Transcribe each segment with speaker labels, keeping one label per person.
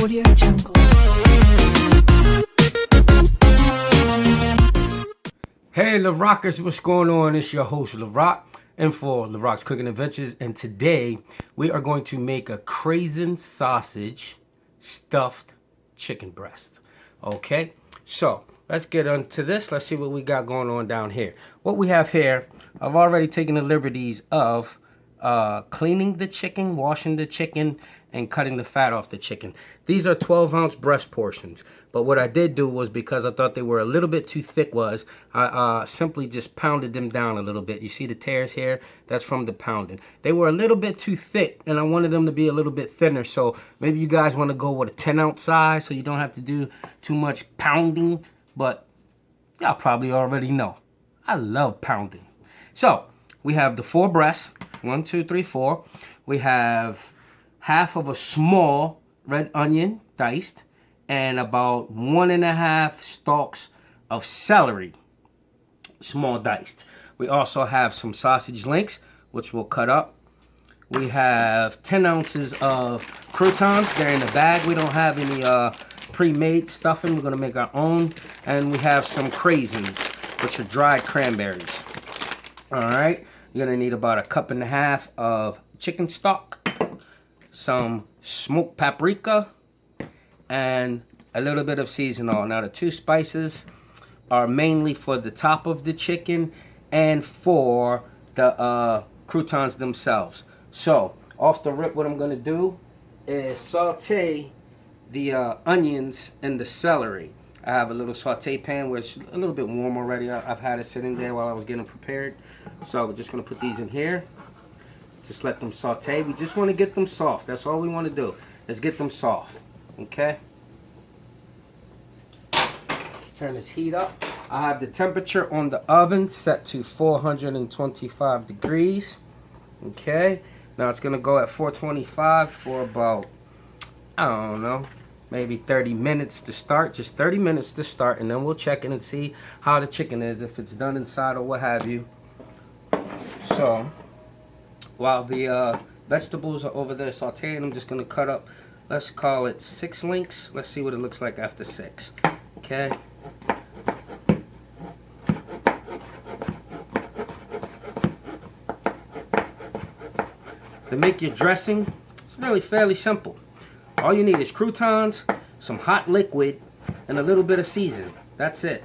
Speaker 1: Audio Jungle.
Speaker 2: Hey Larockers, what's going on? It's your host Larock and for Larockscooking Adventures, and today we are going to make a Craisin sausage stuffed chicken breast. Okay, so let's get into this. Let's see what we got going on down here. What we have here, I've already taken the liberties of cleaning the chicken, washing the chicken, and cutting the fat off the chicken. These are 12-ounce breast portions. But what I did do was, because I thought they were a little bit too thick, was I simply just pounded them down a little bit. You see the tears here? That's from the pounding. They were a little bit too thick, and I wanted them to be a little bit thinner. So maybe you guys want to go with a 10-ounce size so you don't have to do too much pounding. But y'all probably already know, I love pounding. So we have the 4 breasts. 1, 2, 3, 4. We have half of a small red onion diced, and about 1.5 stalks of celery, small diced. We also have some sausage links, which we'll cut up. We have 10 ounces of croutons. They're in the bag. We don't have any pre-made stuffing. We're gonna make our own. And we have some craisins, which are dried cranberries. All right, you're gonna need about 1.5 cups of chicken stock, some smoked paprika, and a little bit of seasoning oil. Now the 2 spices are mainly for the top of the chicken and for the croutons themselves. So off the rip, what I'm gonna do is saute the onions and the celery. I have a little saute pan where it's a little bit warm already. I've had it sitting there while I was getting prepared. So we're just gonna put these in here. Just let them saute. We just want to get them soft. That's all we want to do, is get them soft. Okay? Let's turn this heat up. I have the temperature on the oven set to 425 degrees. Okay? Now it's going to go at 425 for about, I don't know, maybe 30 minutes to start. Just 30 minutes to start, and then we'll check in and see how the chicken is, if it's done inside or what have you. So while the vegetables are over there sauteing, I'm just going to cut up, let's call it 6 links. Let's see what it looks like after 6. Okay. To make your dressing, it's really fairly simple. All you need is croutons, some hot liquid, and a little bit of seasoning. That's it.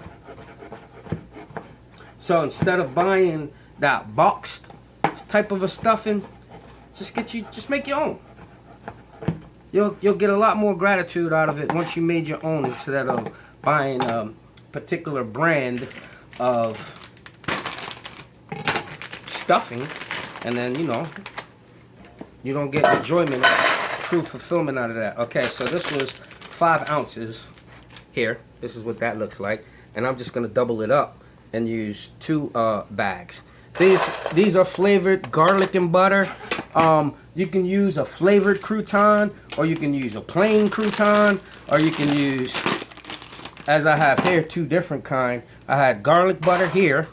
Speaker 2: So instead of buying that boxed type of a stuffing, just make your own. You'll get a lot more gratitude out of it once you made your own, instead of buying a particular brand of stuffing, and then you don't get enjoyment, true fulfillment out of that. Okay, so this was 5 ounces here. This is what that looks like, and I'm just gonna double it up and use 2 bags. These are flavored garlic and butter. You can use a flavored crouton, or you can use a plain crouton, or you can use, as I have here, 2 different kind. I had garlic butter here,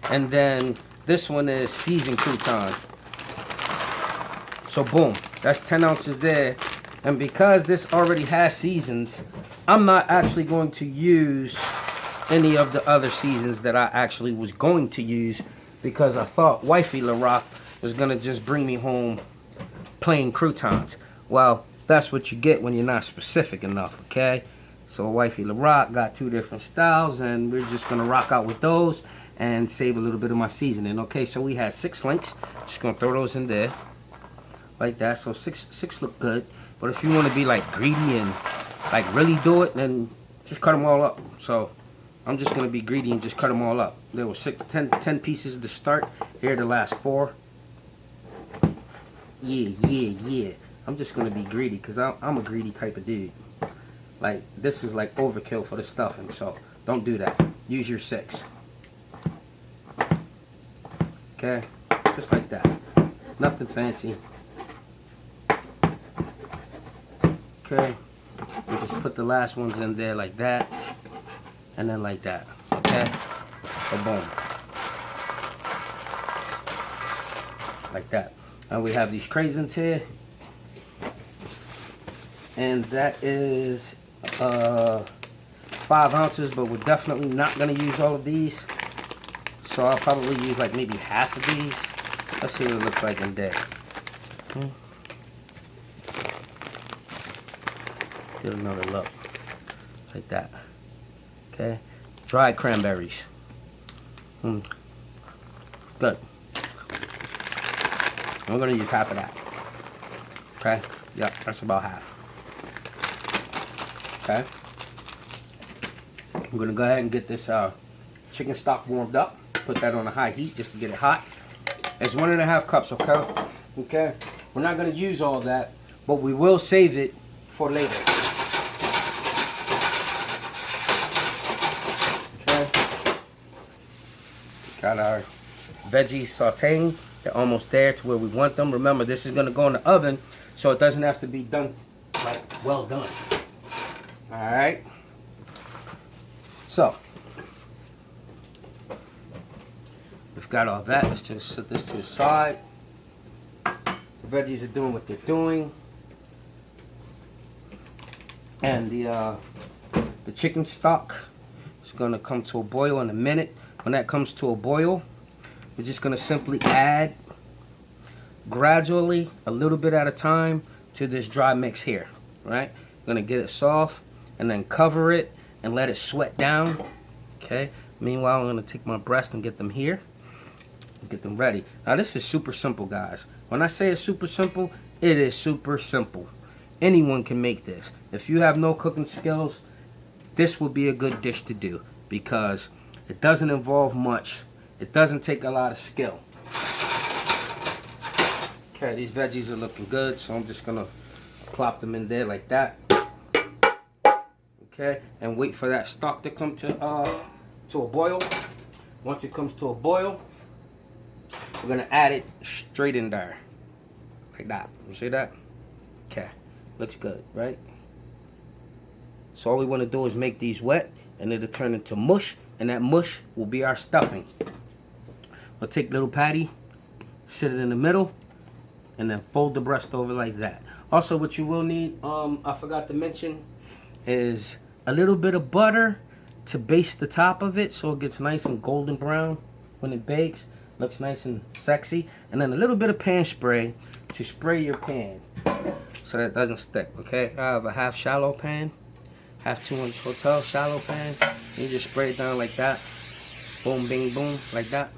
Speaker 2: and then this one is seasoned crouton. So boom, that's 10 ounces there. And because this already has seasons, I'm not actually going to use any of the other seasons that I actually was going to use, because I thought Wifey Larock was going to just bring me home plain croutons. Well, that's what you get when you're not specific enough, okay? So Wifey Larock got 2 different styles, and we're just going to rock out with those and save a little bit of my seasoning. Okay, so we had 6 links. Just going to throw those in there like that. So 6 look good. But if you want to be like greedy and like really do it, then just cut them all up. So I'm just going to be greedy and just cut them all up. There were 10 pieces to start. Here are the last 4. Yeah. I'm just going to be greedy, because I'm a greedy type of dude. Like, this is like overkill for the stuffing, so don't do that. Use your 6. Okay? Just like that. Nothing fancy. Okay? We just put the last ones in there like that. And then like that. Okay? So boom. Like that. And we have these craisins here. and that is 5 ounces, but we're definitely not going to use all of these. So I'll probably use like maybe half of these. Let's see what it looks like in there. Get another look. Like that. Okay. Dried cranberries. Good. I'm going to use half of that. Okay. Yep, that's about half. Okay. I'm going to go ahead and get this chicken stock warmed up. Put that on a high heat just to get it hot. It's 1.5 cups, okay? Okay. We're not going to use all that, but we will save it for later. Okay. Got our veggies sauteing. They're almost there to where we want them. Remember, this is going to go in the oven, so it doesn't have to be done like well done. All right. So we've got all that. Let's just set this to the side. The veggies are doing what they're doing, and the chicken stock is going to come to a boil in a minute. When that comes to a boil, we're just going to simply add gradually, a little bit at a time, to this dry mix here. Right? Going to get it soft, and then cover it and let it sweat down. Okay. Meanwhile, I'm going to take my breast and get them here. Get them ready. Now this is super simple, guys. When I say it's super simple, it is super simple. Anyone can make this. If you have no cooking skills, this will be a good dish to do because it doesn't involve much. It doesn't take a lot of skill. Okay, these veggies are looking good, so I'm just gonna plop them in there like that. Okay, and wait for that stock to come to a boil. Once it comes to a boil, we're gonna add it straight in there, like that. You see that? Okay, looks good, right? So all we want to do is make these wet, and it'll turn into mush, and that mush will be our stuffing. We'll take little patty, sit it in the middle, and then fold the breast over like that. Also, what you will need, I forgot to mention, is a little bit of butter to baste the top of it so it gets nice and golden brown when it bakes. Looks nice and sexy. And then a little bit of pan spray to spray your pan so that it doesn't stick, okay? I have a half shallow pan, half 2-inch hotel shallow pan. You just spray it down like that. Boom, bing, boom, like that.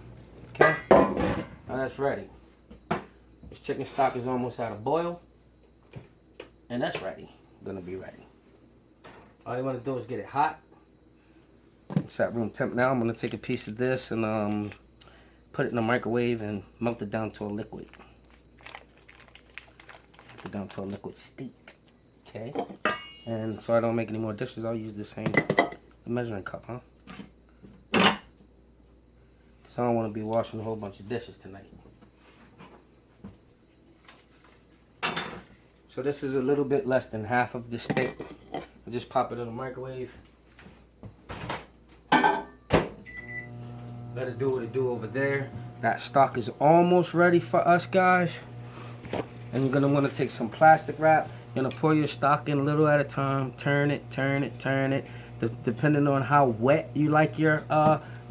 Speaker 2: Okay? Now that's ready. This chicken stock is almost out of boil. And that's ready. Gonna be ready. All you want to do is get it hot. It's at room temp now. I'm gonna take a piece of this and put it in the microwave and melt it down to a liquid. Melt it down to a liquid state. Okay. And so I don't make any more dishes, I'll use the same measuring cup, huh? Because I don't want to be washing a whole bunch of dishes tonight. So this is a little bit less than half of the steak. I'll just pop it in the microwave. Let it do what it do over there. That stock is almost ready for us, guys. And you're going to want to take some plastic wrap. You're going to pour your stock in a little at a time. Turn it, turn it, turn it. Depending on how wet you like your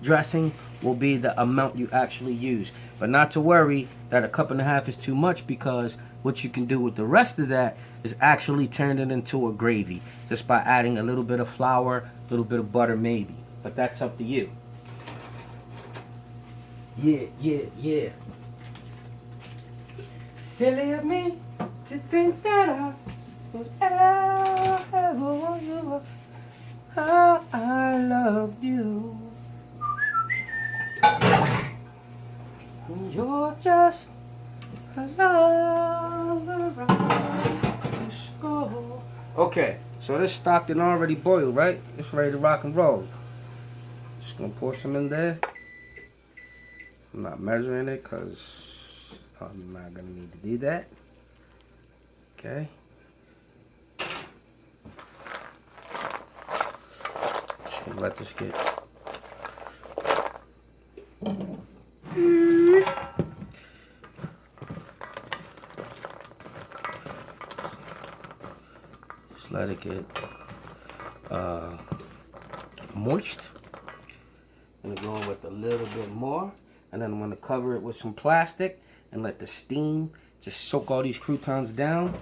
Speaker 2: dressing will be the amount you actually use. But not to worry that 1.5 cups is too much, because what you can do with the rest of that is actually turn it into a gravy. Just by adding a little bit of flour, a little bit of butter maybe. But that's up to you. Yeah, yeah, yeah. Silly of me to think that I would ever want you. How I love you. You're just another round to score. Okay, so this stock done already boiled, right? It's ready to rock and roll. Just gonna pour some in there. I'm not measuring it because I'm not going to need to do that. Okay. Just going to let this get... Just let it get moist. I'm gonna go in with a little bit more, and then I'm gonna cover it with some plastic and let the steam just soak all these croutons down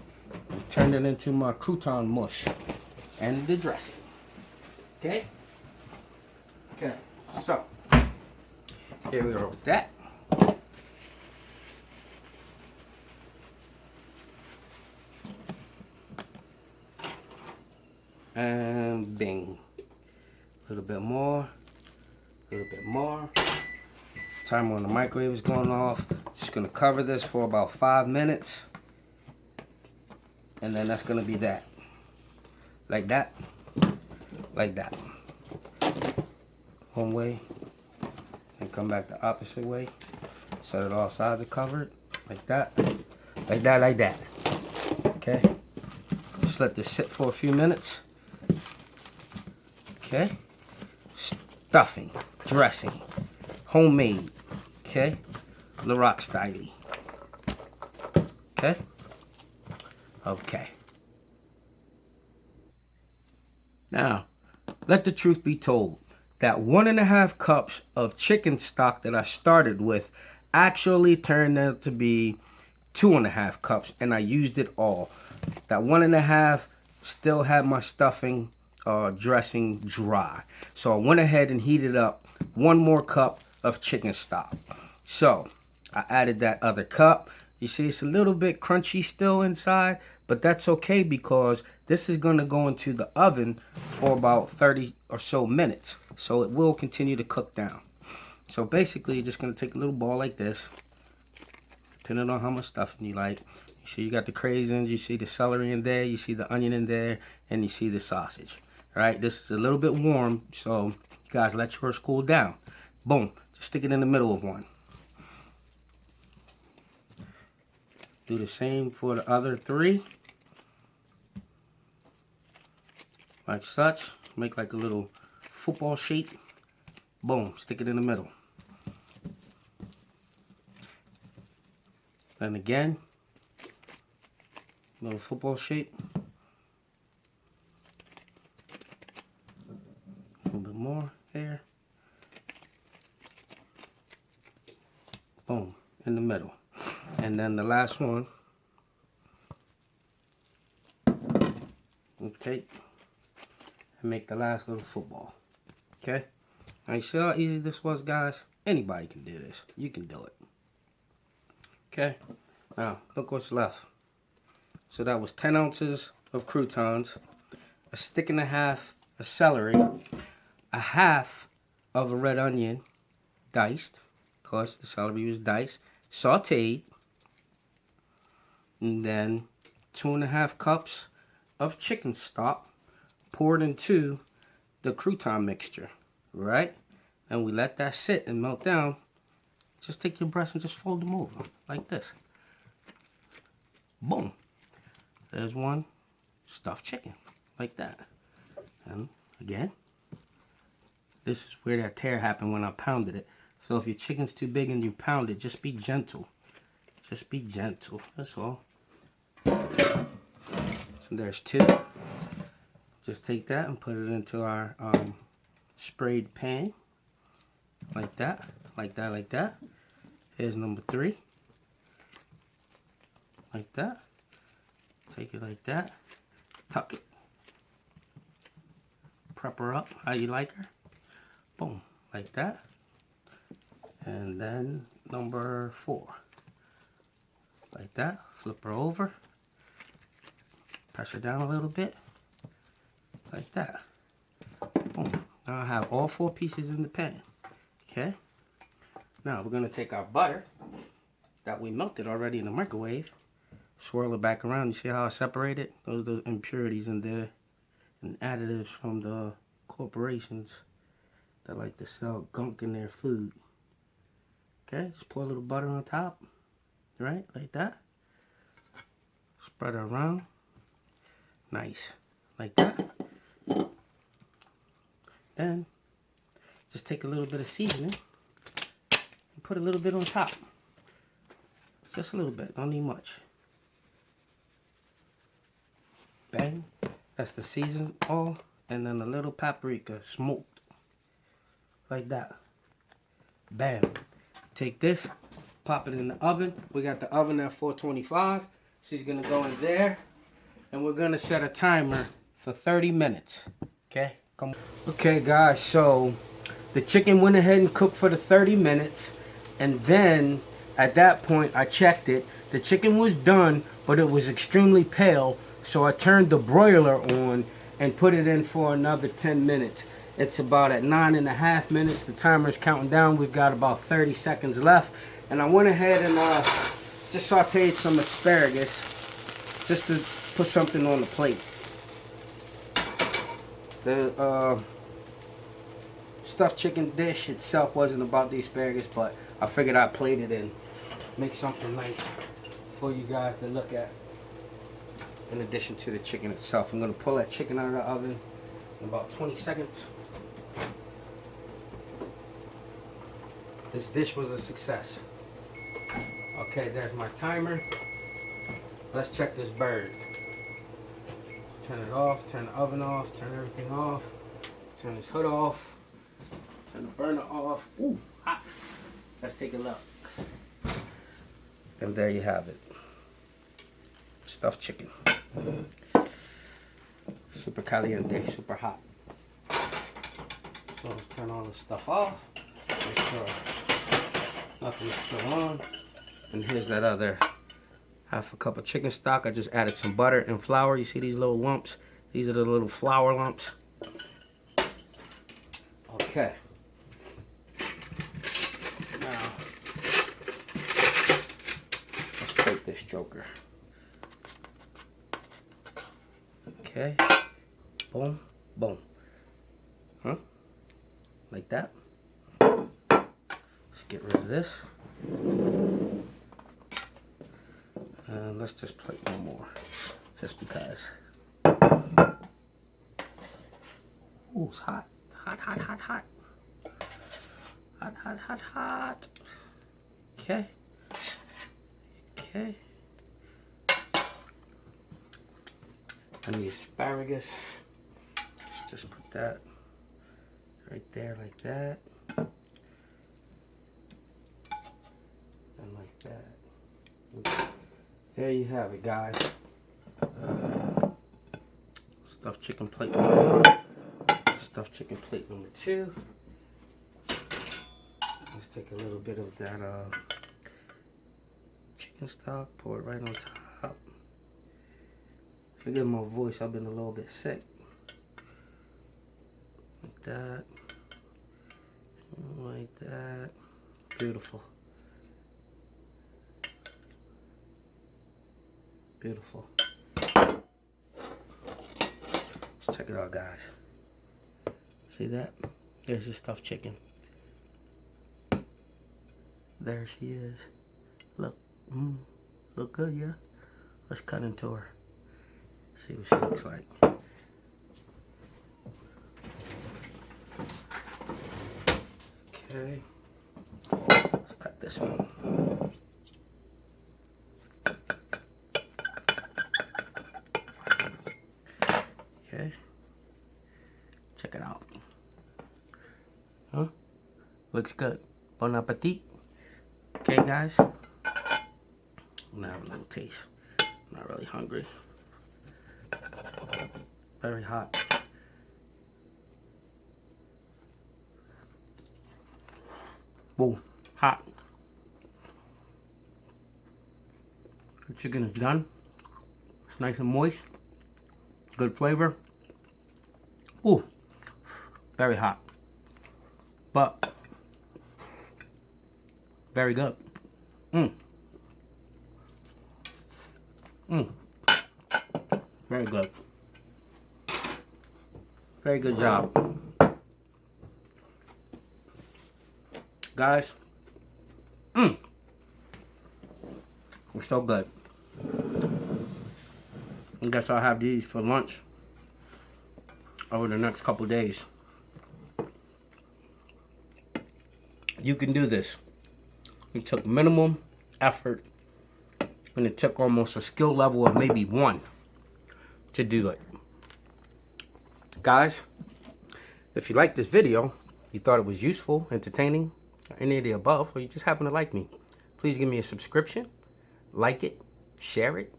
Speaker 2: and turn it into my crouton mush and the dressing. Okay? Okay, so here we are with that. And bing. A little bit more. A little bit more. Timer on the microwave is going off. Just gonna cover this for about 5 minutes. And then that's gonna be that. Like that. Like that. One way. And come back the opposite way. So that all sides are covered. Like that. Like that, like that. Okay. Just let this sit for a few minutes. Okay. Stuffing. Dressing. Homemade. Okay. Larock style. Okay. Okay. Now, let the truth be told. That 1.5 cups of chicken stock that I started with actually turned out to be 2.5 cups, and I used it all. That 1.5 still had my stuffing dressing dry. So I went ahead and heated up 1 more cup of chicken stock. So I added that other cup. You see it's a little bit crunchy still inside, but that's okay because this is going to go into the oven for about 30 or so minutes. So it will continue to cook down. So basically you're just going to take a little ball like this, depending on how much stuffing you like. You see you got the craisins, you see the celery in there, you see the onion in there, and you see the sausage. Right, this is a little bit warm, so you guys let yours cool down. Boom, just stick it in the middle of one. Do the same for the other 3. Like such, make like a little football shape. Boom, stick it in the middle. And again, little football shape. A little bit more here. Boom, in the middle. And then the last one. Okay. And make the last little football. Okay. Now you see how easy this was, guys? Anybody can do this. You can do it. Okay. Now, look what's left. So that was 10 ounces of croutons, a stick and a half of celery, a half of a red onion, diced, because the celery was diced, sauteed, and then 2.5 cups of chicken stock poured into the crouton mixture, right? And we let that sit and melt down. Just take your breast and just fold them over like this. Boom. There's one stuffed chicken like that. And again, this is where that tear happened when I pounded it. So if your chicken's too big and you pound it, just be gentle. Just be gentle. That's all. So there's 2. Just take that and put it into our sprayed pan. Like that. Like that, like that. Here's number 3. Like that. Take it like that. Tuck it. Prep her up how you like her. Boom. Like that. And then number 4. Like that. Flip her over. Press her down a little bit. Like that. Boom. Now I have all 4 pieces in the pan. Okay. Now we're going to take our butter that we melted already in the microwave. Swirl it back around. You see how I separated? Those are those impurities in there. And additives from the corporations that like to sell gunk in their food. Okay, just pour a little butter on top. Right, like that. Spread it around. Nice. Like that. Then, just take a little bit of seasoning and put a little bit on top. Just a little bit, don't need much. Bang, That's the seasoned oil. And then a little paprika, smoked. Like that. Bam. Take this, pop it in the oven. We got the oven at 425. She's gonna go in there. And we're gonna set a timer for 30 minutes. Okay? Come on. Okay guys, so the chicken went ahead and cooked for the 30 minutes. And then at that point I checked it. The chicken was done, but it was extremely pale. So I turned the broiler on and put it in for another 10 minutes. It's about at 9.5 minutes. The timer's counting down. We've got about 30 seconds left. And I went ahead and just sauteed some asparagus just to put something on the plate. The stuffed chicken dish itself wasn't about the asparagus, but I figured I'd plate it and make something nice for you guys to look at. In addition to the chicken itself, I'm going to pull that chicken out of the oven in about 20 seconds. This dish was a success. Okay, there's my timer. Let's check this bird. Turn it off, turn the oven off, turn everything off, turn this hood off, turn the burner off. Ooh, hot. Let's take a look. And there you have it. Stuffed chicken. Super caliente, super hot. So let's turn all this stuff off. Make sure nothing's still on. And here's that other half a cup of chicken stock. I just added some butter and flour. You see these little lumps? These are the little flour lumps. Okay. Now, let's plate this joker. Okay. Boom, boom. Huh? Like that. Let's get rid of this. And let's just plate one more. Just because. Ooh, it's hot. Hot, hot, hot, hot. Hot, hot, hot, hot. Okay. Okay. And the asparagus. Let's just put that right there like that. And like that. There you have it, guys. Stuffed chicken plate number 1. Stuffed chicken plate number 2. Let's take a little bit of that chicken stock, pour it right on top. Forgive my voice, I've been a little bit sick. Like that. Like that. Beautiful. Beautiful. Let's check it out, guys. See that? There's your stuffed chicken. There she is. Look. Look good, yeah? Let's cut into her. See what she looks like. Okay. Let's cut this one. Okay. Check it out. Huh? Looks good. Bon appetit. Okay, guys. I'm gonna have a little taste. I'm not really hungry. Very hot. Whoa, hot. The chicken is done. It's nice and moist. Good flavor. Ooh, very hot. But very good. Very good. Very good job. Guys. We're so good. I guess I'll have these for lunch over the next couple days. You can do this. It took minimum effort, and it took almost a skill level of maybe 1 to do it. Guys, if you liked this video, you thought it was useful, entertaining, or any of the above, or you just happen to like me, please give me a subscription, like it, share it,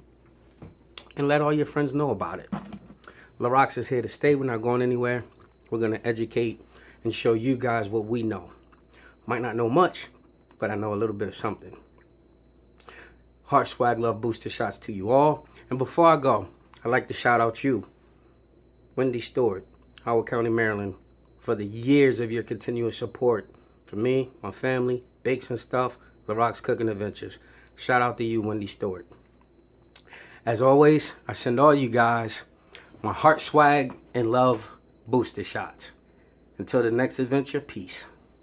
Speaker 2: and let all your friends know about it. Larocks is here to stay. We're not going anywhere. We're going to educate and show you guys what we know. Might not know much, but I know a little bit of something. Heart, swag, love, booster shots to you all. And before I go, I'd like to shout out you, Wendy Stewart, Howard County, Maryland, for the years of your continuous support for me, my family, bakes and stuff, Larock's Cooking Adventures. Shout out to you, Wendy Stewart. As always, I send all you guys my heart, swag, and love booster shots. Until the next adventure, peace.